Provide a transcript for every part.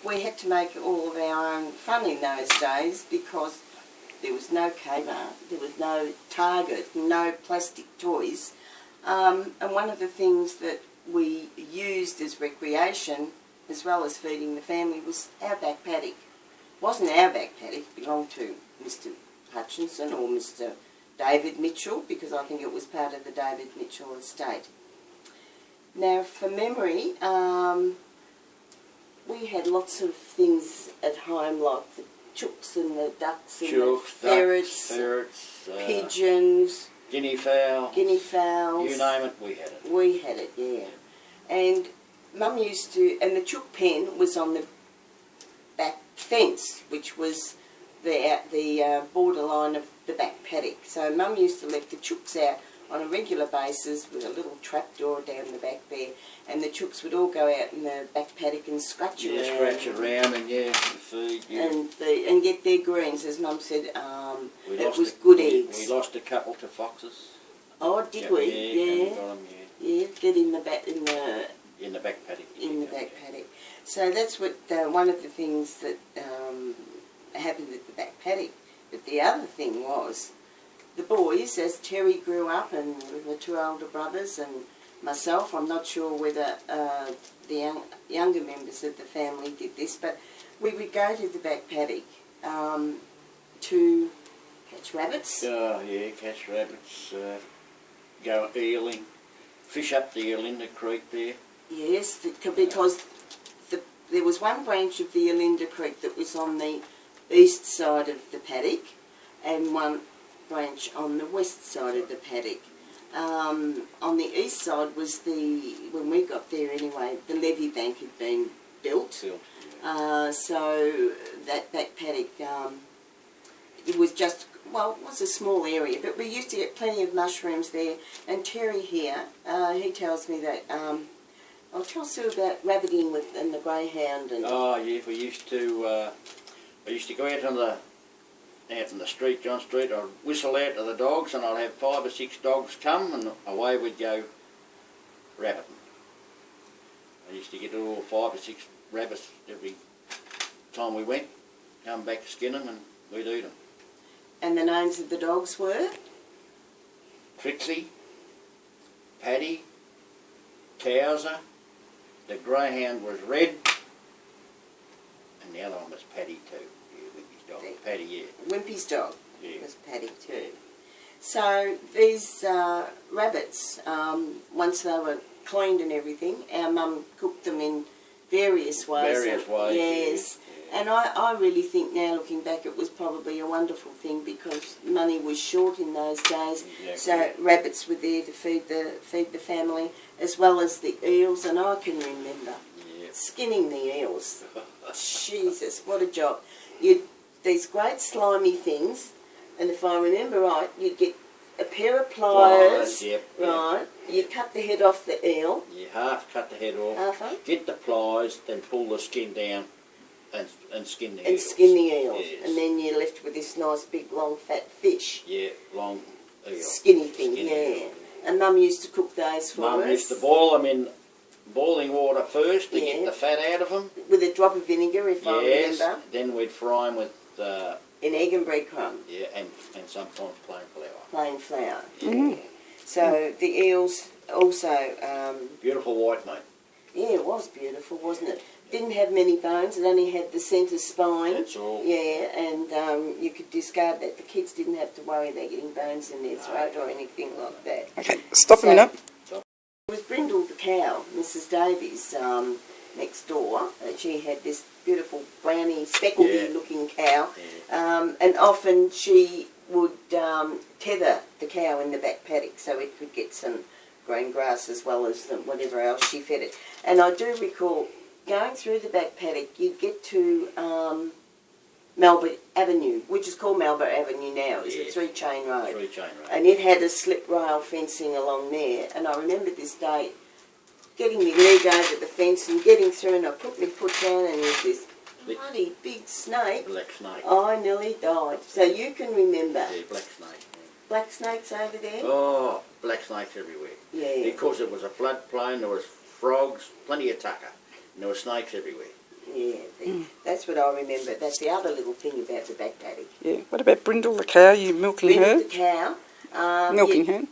we had to make all of our own fun in those days because there was no Kmart, there was no Target, no plastic toys. And one of the things that we used as recreation, as well as feeding the family, was our back paddock. It wasn't our back paddock, it belonged to Mr. Hutchinson or Mr. David Mitchell, because I think it was part of the David Mitchell estate. Now, for memory, we had lots of things at home, like the chooks and the ducks and the ferrets, pigeons, guinea fowls, you name it, we had it. We had it, yeah. And Mum used to, and the chook pen was on the back fence, which was the borderline of the back paddock. So Mum used to let the chooks out on a regular basis with a little trapdoor down the back there, and the chooks would all go out in the back paddock and scratch around. Yeah, scratch around and feed. Yeah. And get their greens, as Mum said. It was good eggs. We lost a couple to foxes. Oh, did we? Yeah. Got them, yeah. Get in the back paddock. In the back paddock. So that's what one of the things that happened at the back paddock. But the other thing was, the boys, as Terry grew up, and the two older brothers and myself, I'm not sure whether the younger members of the family did this, but we would go to the back paddock to catch rabbits. Oh, yeah, catch rabbits, go eeling, fish up the Elinda Creek there. Yes, because there was one branch of the Elinda Creek that was on the east side of the paddock, and one branch on the west side of the paddock. On the east side was when we got there anyway, the levee bank had been built. So that back paddock, it was just, well, it was a small area, but we used to get plenty of mushrooms there. And Terry here, he tells me that, I'll tell Sue about rabbiting and the greyhound. And oh yeah, we used to go out in the street, John Street. I'd whistle out to the dogs, and I'd have 5 or 6 dogs come, and away we'd go rabbiting. I used to get all 5 or 6 rabbits every time we went, come back, skin them, and we'd eat them. And the names of the dogs were? Trixie, Paddy, Towser, the greyhound was Red, and the other one was Paddy too. Yeah, Wimpy's dog. Paddy, yeah. Wimpy's dog yeah. was Paddy too. Yeah. So these rabbits, once they were cleaned and everything, our mum cooked them in various ways. Various ways, yes. Yeah. And I really think now, looking back, it was probably a wonderful thing because money was short in those days. Exactly. So rabbits were there to feed the family, as well as the eels. And I can remember skinning the eels. Jesus, what a job! These great slimy things, and if I remember right, you'd get a pair of pliers, right? You cut the head off the eel. You half cut the head off. Get the pliers, then pull the skin down, and skin the eels. And skin the eels, yes. And then you're left with this nice big long fat fish. Yeah, long eel. Skinny thing, yeah. And Mum used to cook those for us. Mum used to boil them in boiling water first to get the fat out of them. With a drop of vinegar, if I remember. Then we'd fry them with in egg and breadcrumb. Yeah, and sometimes plain flour. Plain flour. Yeah. So the eels also. Beautiful white meat. Yeah, it was beautiful, wasn't it? Didn't have many bones. It only had the centre spine. That's all. Yeah, and you could discard that. The kids didn't have to worry about getting bones in their throat or anything like that. Okay, stop a minute. It was Brindle the cow, Mrs. Davies, next door. She had this beautiful browny, speckledy-looking cow, and often she would tether the cow in the back paddock so it could get some green grass as well as whatever else she fed it. And I do recall going through the back paddock, you'd get to Melbourne Avenue, which is called Melbourne Avenue now. It's a 3-chain road. 3-chain road. And it had a slip rail fencing along there. And I remember this day getting my leg over the fence and getting through, and I put my foot down, and there's this bloody big snake. Black snake. I nearly died. So you can remember. Yeah, black snake. Yeah. Black snakes over there? Oh, black snakes everywhere. Yeah. Because it was a floodplain, there was frogs, plenty of tucker, and there were snakes everywhere. Yeah, that's what I remember. That's the other little thing about the back paddock. Yeah. What about Brindle the cow? You milking Brindle her? the cow. Milking yeah, her?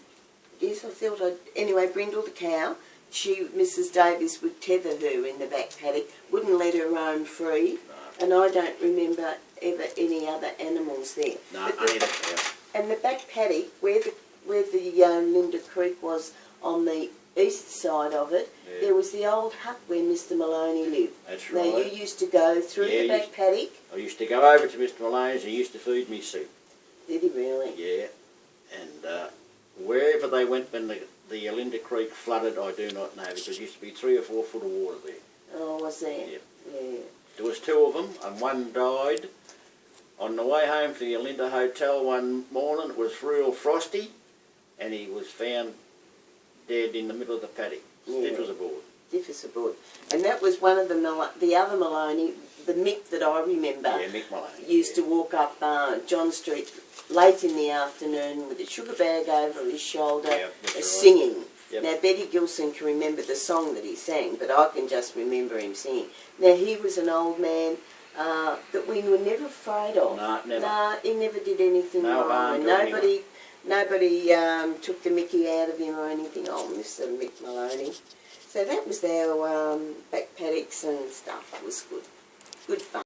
Yes, I thought I'd... Anyway, Brindle the cow, Mrs Davies would tether her in the back paddock, wouldn't let her roam free, and I don't remember ever any other animals there. No, But only the cow. and the back paddock, where the Linda Creek was on the east side of it, Yeah. there was the old hut where Mr Maloney lived. That's Now right. you used to go through Yeah, the back paddock. I used to go over to Mr Maloney's, he used to feed me soup. Did he really? Yeah, and wherever they went when the Linda Creek flooded, I do not know, because there used to be 3 or 4 foot of water there. Oh, was there? Yep. Yeah. There was 2 of them, and one died. On the way home from the Linda Hotel one morning, it was real frosty, and he was found dead in the middle of the paddock. It was aboard. Diffus aboard. And that was one of the other Maloney, the Mick that I remember, Yeah, Mick Maloney. used to walk up John Street late in the afternoon with a sugar bag over his shoulder, That's right. singing. Yep. Now, Betty Gilson can remember the song that he sang, but I can just remember him singing. Now, he was an old man that we were never afraid of. No, never. No, he never did anything No wrong. harm And to anyone. nobody took the mickey out of him or anything. Oh, Mr Mick Maloney. So that was our back paddocks and stuff. It was good. Good fun.